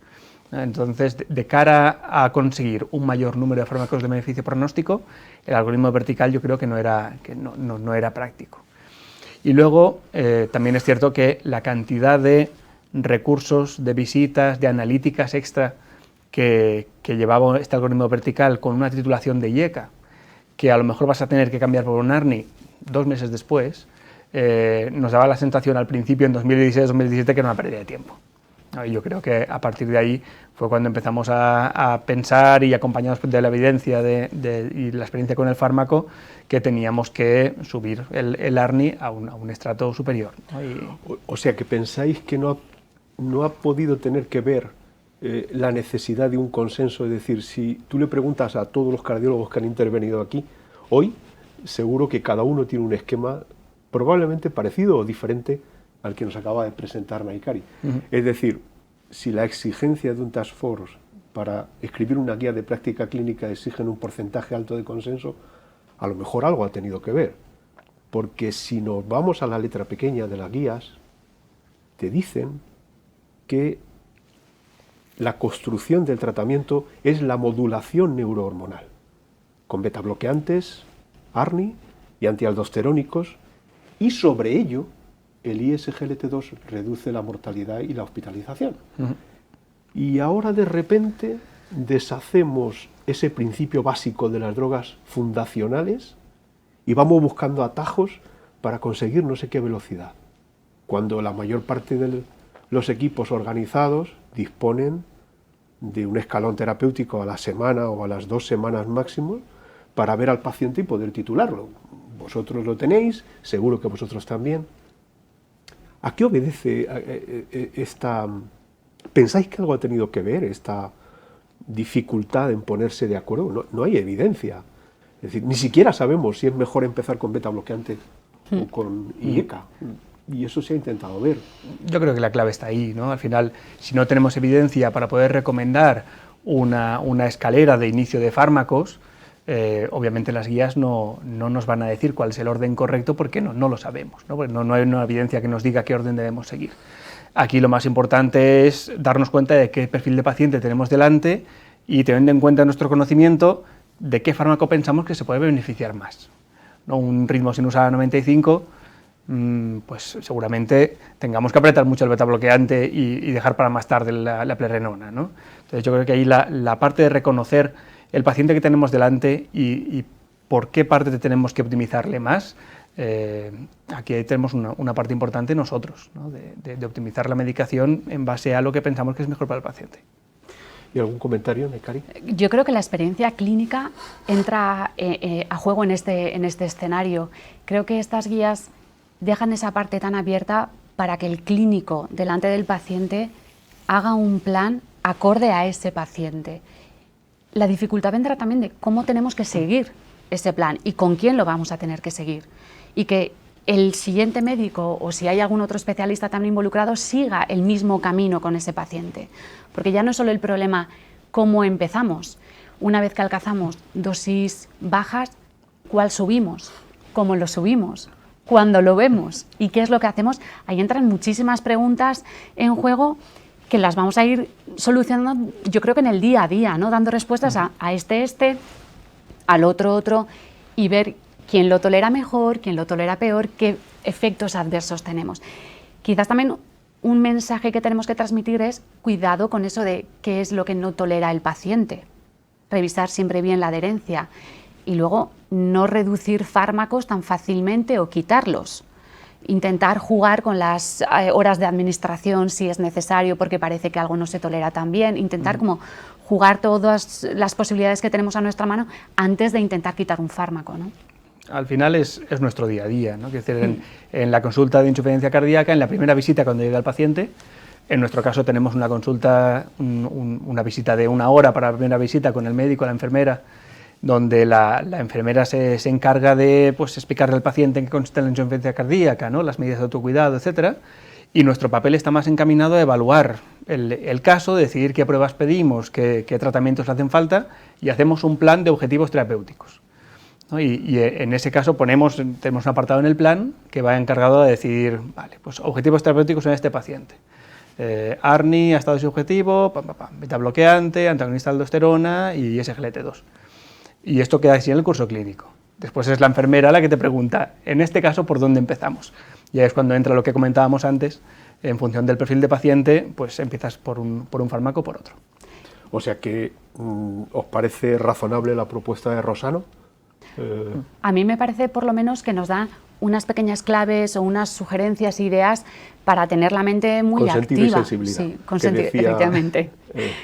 Entonces, de cara a conseguir un mayor número de fármacos de beneficio pronóstico, el algoritmo vertical yo creo que no era práctico. Y luego, también es cierto que la cantidad de recursos, de visitas, de analíticas extra que llevaba este algoritmo vertical con una titulación de IECA, que a lo mejor vas a tener que cambiar por un ARNI 2 meses después, nos daba la sensación al principio, en 2016-2017, que era una pérdida de tiempo. Yo creo que a partir de ahí fue cuando empezamos a pensar, y acompañados de la evidencia y la experiencia con el fármaco, que teníamos que subir el ARNI a un estrato superior, ¿no? O sea, que pensáis que no ha podido tener que ver la necesidad de un consenso. Es decir, si tú le preguntas a todos los cardiólogos que han intervenido aquí, hoy seguro que cada uno tiene un esquema probablemente parecido o diferente al que nos acaba de presentar Naikari. Es decir, si la exigencia de un task force para escribir una guía de práctica clínica exigen un porcentaje alto de consenso, a lo mejor algo ha tenido que ver. Porque si nos vamos a la letra pequeña de las guías, te dicen que la construcción del tratamiento es la modulación neurohormonal, con betabloqueantes, ARNI y antialdosterónicos, y sobre ello el ISGLT2 reduce la mortalidad y la hospitalización. Y ahora de repente deshacemos ese principio básico de las drogas fundacionales y vamos buscando atajos para conseguir no sé qué velocidad, cuando la mayor parte de los equipos organizados disponen de un escalón terapéutico a la semana o a las 2 semanas máximo para ver al paciente y poder titularlo. Vosotros lo tenéis, seguro que vosotros también. ¿A qué obedece esta... ¿Pensáis que algo ha tenido que ver esta dificultad en ponerse de acuerdo? No hay evidencia. Es decir, ni siquiera sabemos si es mejor empezar con beta-bloqueante o con IECA. Y eso se ha intentado ver. Yo creo que la clave está ahí, ¿no? Al final, si no tenemos evidencia para poder recomendar una escalera de inicio de fármacos, obviamente las guías no nos van a decir cuál es el orden correcto porque no lo sabemos, ¿no? Porque no hay una evidencia que nos diga qué orden debemos seguir. Aquí lo más importante es darnos cuenta de qué perfil de paciente tenemos delante y teniendo en cuenta nuestro conocimiento de qué fármaco pensamos que se puede beneficiar más, ¿no? Un ritmo sinusal a 95, pues seguramente tengamos que apretar mucho el betabloqueante y dejar para más tarde la plerrenona, ¿no? Entonces yo creo que ahí la parte de reconocer el paciente que tenemos delante y por qué parte tenemos que optimizarle más, aquí tenemos una parte importante nosotros, ¿no? de optimizar la medicación en base a lo que pensamos que es mejor para el paciente. ¿Y algún comentario, Naikari? Yo creo que la experiencia clínica entra a juego en este escenario. Creo que estas guías dejan esa parte tan abierta para que el clínico delante del paciente haga un plan acorde a ese paciente. La dificultad vendrá también de cómo tenemos que seguir ese plan y con quién lo vamos a tener que seguir. Y que el siguiente médico o si hay algún otro especialista también involucrado siga el mismo camino con ese paciente. Porque ya no es solo el problema cómo empezamos. Una vez que alcanzamos dosis bajas, ¿cuál subimos? ¿Cómo lo subimos? ¿Cuándo lo vemos? ¿Y qué es lo que hacemos? Ahí entran muchísimas preguntas en juego que las vamos a ir solucionando, yo creo que en el día a día, ¿no? Dando respuestas a al otro, y ver quién lo tolera mejor, quién lo tolera peor, qué efectos adversos tenemos. Quizás también un mensaje que tenemos que transmitir es cuidado con eso de qué es lo que no tolera el paciente. Revisar siempre bien la adherencia y luego no reducir fármacos tan fácilmente o quitarlos. Intentar jugar con las horas de administración si es necesario porque parece que algo no se tolera tan bien. Intentar como jugar todas las posibilidades que tenemos a nuestra mano antes de intentar quitar un fármaco, ¿no? Al final es nuestro día a día, ¿no? Es decir, en la consulta de insuficiencia cardíaca, en la primera visita cuando llega el paciente, en nuestro caso tenemos una consulta, una visita de 1 hora para la primera visita con el médico, la enfermera, donde la enfermera se encarga de pues, explicarle al paciente en qué consiste la insuficiencia cardíaca, ¿no? Las medidas de autocuidado, etcétera. Y nuestro papel está más encaminado a evaluar el caso, decidir qué pruebas pedimos, qué tratamientos hacen falta y hacemos un plan de objetivos terapéuticos, ¿no? Y en ese caso tenemos un apartado en el plan que va encargado de decidir, vale, pues objetivos terapéuticos en este paciente. ARNI, estado subjetivo, betabloqueante, antagonista de aldosterona y SGLT2. Y esto queda así en el curso clínico. Después es la enfermera la que te pregunta, en este caso, ¿por dónde empezamos? Y ahí es cuando entra lo que comentábamos antes, en función del perfil de paciente, pues empiezas por un fármaco o por otro. O sea que, ¿os parece razonable la propuesta de Rosano? A mí me parece por lo menos que nos da unas pequeñas claves o unas sugerencias, ideas para tener la mente muy con activa. Sentido y sensibilidad. Sí, con que decía, efectivamente.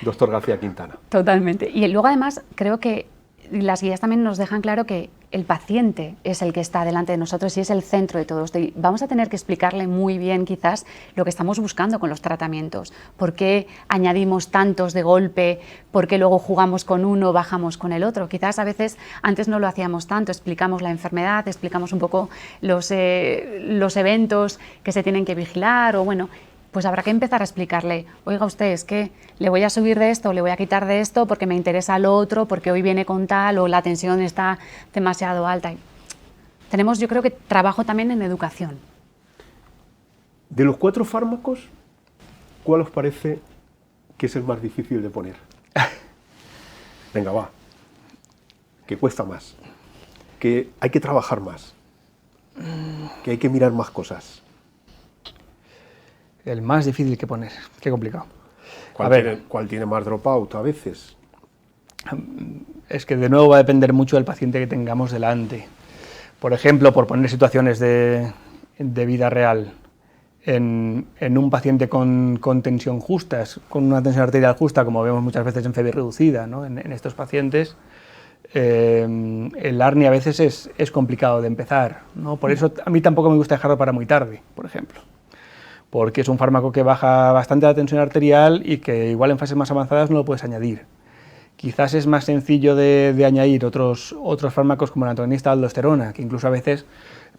Doctor García Quintana. Totalmente. Y luego además creo que las guías también nos dejan claro que el paciente es el que está delante de nosotros y es el centro de todo esto. Y vamos a tener que explicarle muy bien quizás lo que estamos buscando con los tratamientos. ¿Por qué añadimos tantos de golpe? ¿Por qué luego jugamos con uno, bajamos con el otro? Quizás a veces antes no lo hacíamos tanto, explicamos la enfermedad, explicamos un poco los eventos que se tienen que vigilar o bueno... Pues habrá que empezar a explicarle, oiga usted, es que le voy a subir de esto, le voy a quitar de esto porque me interesa lo otro, porque hoy viene con tal o la tensión está demasiado alta. Tenemos, yo creo que trabajo también en educación. De los 4 fármacos, ¿cuál os parece que es el más difícil de poner? Venga, va. Que cuesta más. Que hay que trabajar más. Que hay que mirar más cosas. El más difícil que poner, qué complicado. ¿Cuál tiene más dropout a veces? Es que de nuevo va a depender mucho del paciente que tengamos delante. Por ejemplo, por poner situaciones de vida real, en un paciente con tensión justa, con una tensión arterial justa, como vemos muchas veces en fiebre reducida, ¿no? en estos pacientes, el ARNI a veces es complicado de empezar, ¿no? Por eso a mí tampoco me gusta dejarlo para muy tarde, por ejemplo. Porque es un fármaco que baja bastante la tensión arterial y que igual en fases más avanzadas no lo puedes añadir. Quizás es más sencillo de añadir otros fármacos como la antagonista de aldosterona, que incluso a veces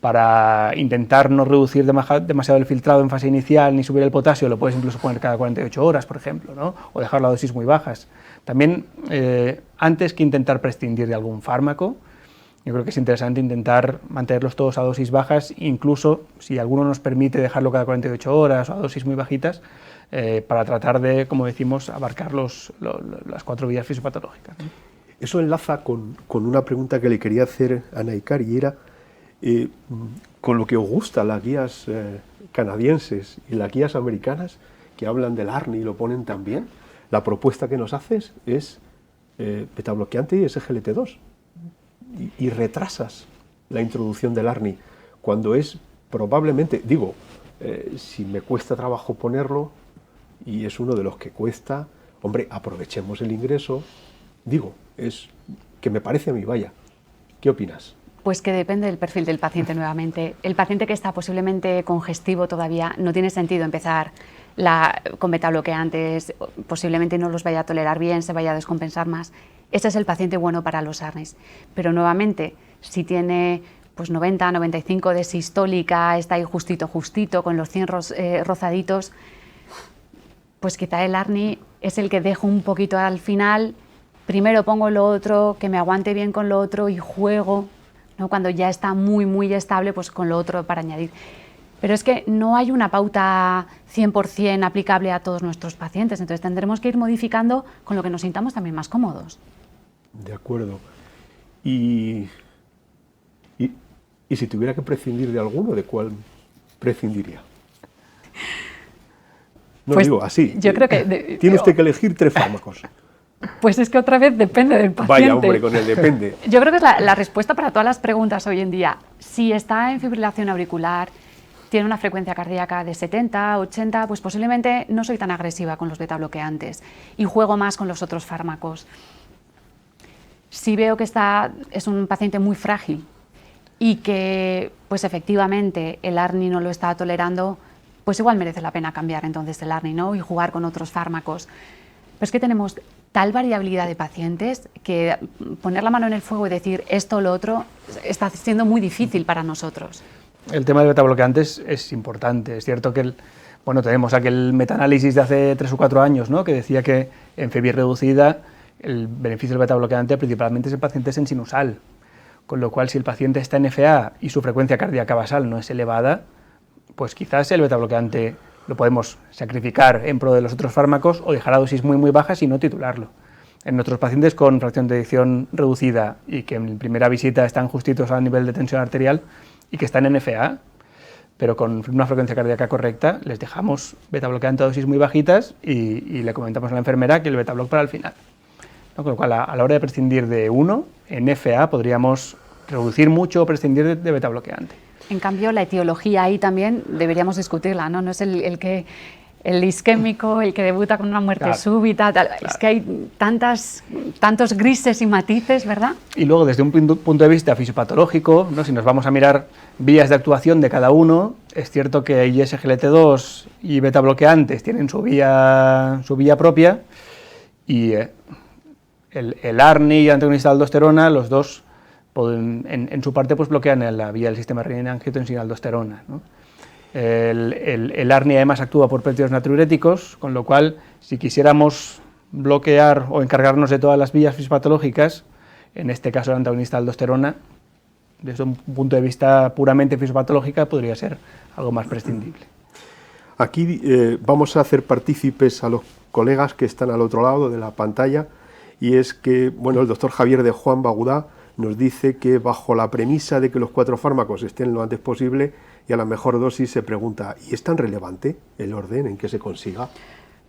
para intentar no reducir demasiado el filtrado en fase inicial ni subir el potasio, lo puedes incluso poner cada 48 horas, por ejemplo, ¿no? O dejar las dosis muy bajas. También, antes que intentar prescindir de algún fármaco, yo creo que es interesante intentar mantenerlos todos a dosis bajas, incluso si alguno nos permite dejarlo cada 48 horas o a dosis muy bajitas, para tratar de, como decimos, abarcar las 4 vías fisiopatológicas, ¿no? Eso enlaza con una pregunta que le quería hacer a Naikari, y era con lo que os gusta las guías canadienses y las guías americanas, que hablan del ARNI y lo ponen también. La propuesta que nos haces es betabloqueante y SGLT2. Y retrasas la introducción del ARNI, cuando es probablemente, si me cuesta trabajo ponerlo, y es uno de los que cuesta, hombre, aprovechemos el ingreso, es que me parece a mí, vaya. ¿Qué opinas? Pues que depende del perfil del paciente nuevamente. El paciente que está posiblemente congestivo todavía, no tiene sentido empezar con betabloqueantes, posiblemente no los vaya a tolerar bien, se vaya a descompensar más. Ese es el paciente bueno para los ARNIs. Pero nuevamente, si tiene pues 90, 95 de sistólica, está ahí justito, con los 100 rozaditos, pues quizá el ARNI es el que dejo un poquito al final. Primero pongo lo otro, que me aguante bien con lo otro y juego, ¿no? Cuando ya está muy, muy estable, pues con lo otro para añadir. Pero es que no hay una pauta 100% aplicable a todos nuestros pacientes, entonces tendremos que ir modificando con lo que nos sintamos también más cómodos. De acuerdo. Y si tuviera que prescindir de alguno, ¿de cuál prescindiría? No, pues así. Yo creo que tiene usted que elegir 3 fármacos. Pues es que otra vez depende del paciente. Vaya, hombre, con el depende. Yo creo que es la respuesta para todas las preguntas hoy en día. Si está en fibrilación auricular, tiene una frecuencia cardíaca de 70, 80, pues posiblemente no soy tan agresiva con los betabloqueantes y juego más con los otros fármacos. Si veo que es un paciente muy frágil y que pues efectivamente el ARNI no lo está tolerando, pues igual merece la pena cambiar entonces el ARNI, ¿no? Y jugar con otros fármacos. Pero es que tenemos tal variabilidad de pacientes que poner la mano en el fuego y decir esto o lo otro está siendo muy difícil para nosotros. El tema de betabloqueantes es importante. Es cierto que tenemos aquel metaanálisis de hace 3 o 4 años, ¿no? Que decía que en fiebre reducida el beneficio del betabloqueante principalmente es en pacientes en sinusal, con lo cual si el paciente está en FA y su frecuencia cardíaca basal no es elevada, pues quizás el betabloqueante lo podemos sacrificar en pro de los otros fármacos o dejar a dosis muy muy bajas y no titularlo. En nuestros pacientes con fracción de eyección reducida y que en primera visita están justitos a nivel de tensión arterial y que están en FA, pero con una frecuencia cardíaca correcta, les dejamos betabloqueante a dosis muy bajitas y le comentamos a la enfermera que el betabloc para el final, ¿no? Con lo cual, a la hora de prescindir de uno, en FA podríamos reducir mucho o prescindir de betabloqueante. En cambio, la etiología ahí también deberíamos discutirla, ¿no? No es el que el isquémico, el que debuta con una muerte súbita, tal. Es que hay tantos grises y matices, ¿verdad? Y luego, desde un punto de vista fisiopatológico, ¿no? Si nos vamos a mirar vías de actuación de cada uno, es cierto que ISGLT2 y beta bloqueantes tienen su vía propia, y el ARNI y el antagonista de aldosterona, los dos, en su parte, pues bloquean la vía del sistema renina-angiotensina-aldosterona, ¿no? El ARNI además actúa por péptidos natriuréticos, con lo cual, si quisiéramos bloquear o encargarnos de todas las vías fisiopatológicas, en este caso el antagonista de aldosterona, desde un punto de vista puramente fisiopatológico, podría ser algo más prescindible. Aquí vamos a hacer partícipes a los colegas que están al otro lado de la pantalla, y es que, bueno, el doctor Javier de Juan Bagudá nos dice que, bajo la premisa de que los 4 fármacos estén lo antes posible y a la mejor dosis, se pregunta, ¿y es tan relevante el orden en que se consiga?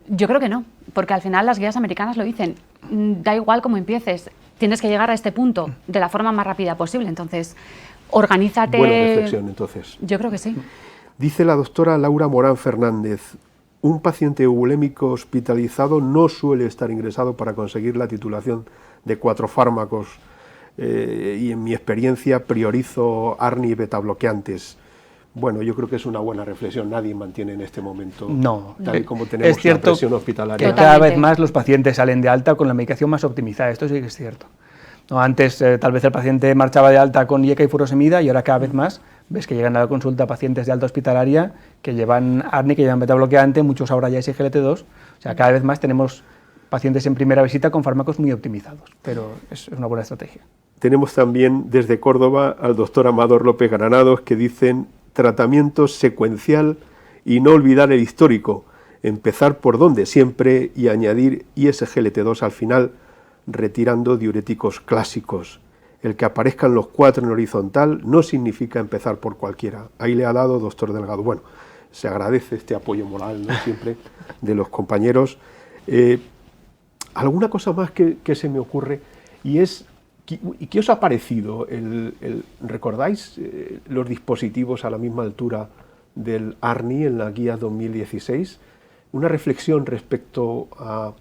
Yo creo que no, porque al final las guías americanas lo dicen, da igual cómo empieces, tienes que llegar a este punto de la forma más rápida posible, entonces organízate. Buena reflexión, entonces. Yo creo que sí. Dice la doctora Laura Morán Fernández, un paciente eubulémico hospitalizado no suele estar ingresado para conseguir la titulación de 4 fármacos, y en mi experiencia priorizo ARNI y betabloqueantes. Bueno, yo creo que es una buena reflexión. Nadie mantiene en este momento, tal y como tenemos, es cierto, la presión hospitalaria. Que cada vez más los pacientes salen de alta con la medicación más optimizada. Esto sí que es cierto. No, antes tal vez el paciente marchaba de alta con IECA y furosemida, y ahora cada vez más ves que llegan a la consulta pacientes de alta hospitalaria que llevan ARNI, que llevan betabloqueante, muchos ahora ya SGLT2. O sea, cada vez más tenemos pacientes en primera visita con fármacos muy optimizados, pero es una buena estrategia. Tenemos también desde Córdoba al doctor Amador López Granados, que dicen: tratamiento secuencial y no olvidar el histórico, empezar por donde siempre y añadir ISGLT2 al final, retirando diuréticos clásicos. El que aparezcan los 4 en horizontal no significa empezar por cualquiera. Ahí le ha dado doctor Delgado. Bueno, se agradece este apoyo moral, ¿no?, siempre de los compañeros. Alguna cosa más que se me ocurre, y es, ¿qué os ha parecido? ¿Recordáis los dispositivos a la misma altura del ARNI en la guía 2016? Una reflexión respecto a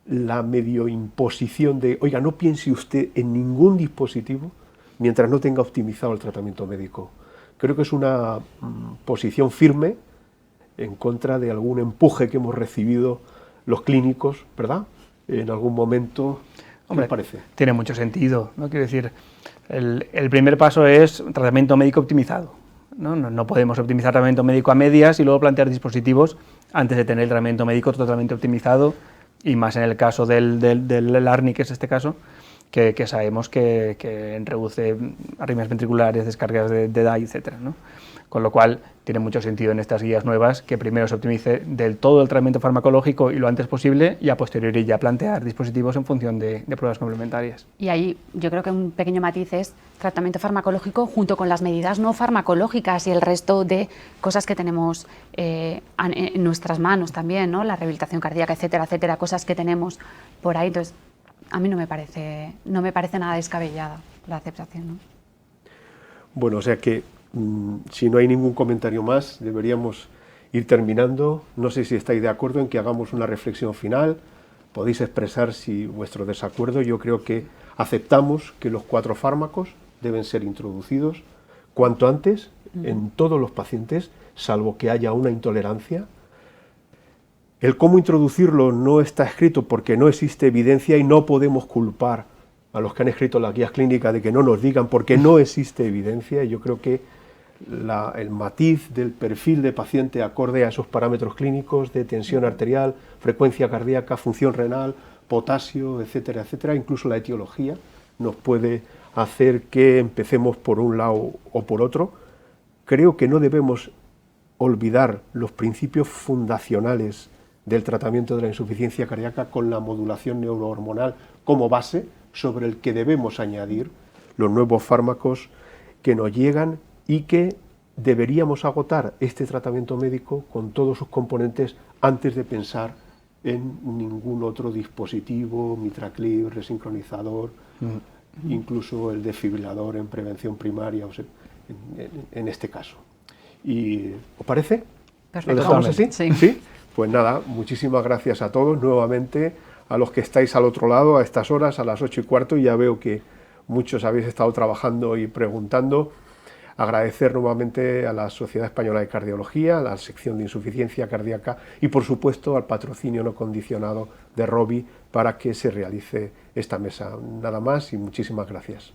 la medio imposición de, oiga, no piense usted en ningún dispositivo mientras no tenga optimizado el tratamiento médico. Creo que es una posición firme en contra de algún empuje que hemos recibido los clínicos, ¿verdad?, en algún momento. Hombre, ¿qué parece? Tiene mucho sentido, ¿no? Quiero decir, el primer paso es tratamiento médico optimizado, ¿no? No podemos optimizar tratamiento médico a medias y luego plantear dispositivos antes de tener el tratamiento médico totalmente optimizado, y más en el caso del ARNI, que es este caso, que sabemos que reduce arritmias ventriculares, descargas de DAI, etc., ¿no? Con lo cual tiene mucho sentido en estas guías nuevas que primero se optimice del todo el tratamiento farmacológico y lo antes posible, y a posteriori ya plantear dispositivos en función de pruebas complementarias. Y ahí yo creo que un pequeño matiz es tratamiento farmacológico junto con las medidas no farmacológicas y el resto de cosas que tenemos en nuestras manos también, ¿no? La rehabilitación cardíaca, etcétera, etcétera, cosas que tenemos por ahí. Entonces, a mí no me parece nada descabellada la aceptación, ¿no? Bueno, o sea que si no hay ningún comentario más, deberíamos ir terminando. No sé si estáis de acuerdo en que hagamos una reflexión final. Podéis expresar vuestro desacuerdo. Yo creo que aceptamos que los 4 fármacos deben ser introducidos cuanto antes en todos los pacientes, salvo que haya una intolerancia. El cómo introducirlo no está escrito porque no existe evidencia, y no podemos culpar a los que han escrito las guías clínicas de que no nos digan, porque no existe evidencia. Y yo creo que el matiz del perfil de paciente acorde a esos parámetros clínicos de tensión arterial, frecuencia cardíaca, función renal, potasio, etcétera, etcétera, incluso la etiología, nos puede hacer que empecemos por un lado o por otro. Creo que no debemos olvidar los principios fundacionales del tratamiento de la insuficiencia cardíaca, con la modulación neurohormonal como base, sobre el que debemos añadir los nuevos fármacos que nos llegan, y que deberíamos agotar este tratamiento médico con todos sus componentes antes de pensar en ningún otro dispositivo, mitraclip, resincronizador, incluso el desfibrilador en prevención primaria, o sea, en este caso. ¿Y os parece? Perfecto. ¿Lo dejamos así? Sí. ¿Sí? Pues nada, muchísimas gracias a todos nuevamente, a los que estáis al otro lado a estas horas, a las 8:15, y ya veo que muchos habéis estado trabajando y preguntando. Agradecer nuevamente a la Sociedad Española de Cardiología, a la sección de insuficiencia cardíaca y, por supuesto, al patrocinio no condicionado de Rovi para que se realice esta mesa. Nada más y muchísimas gracias.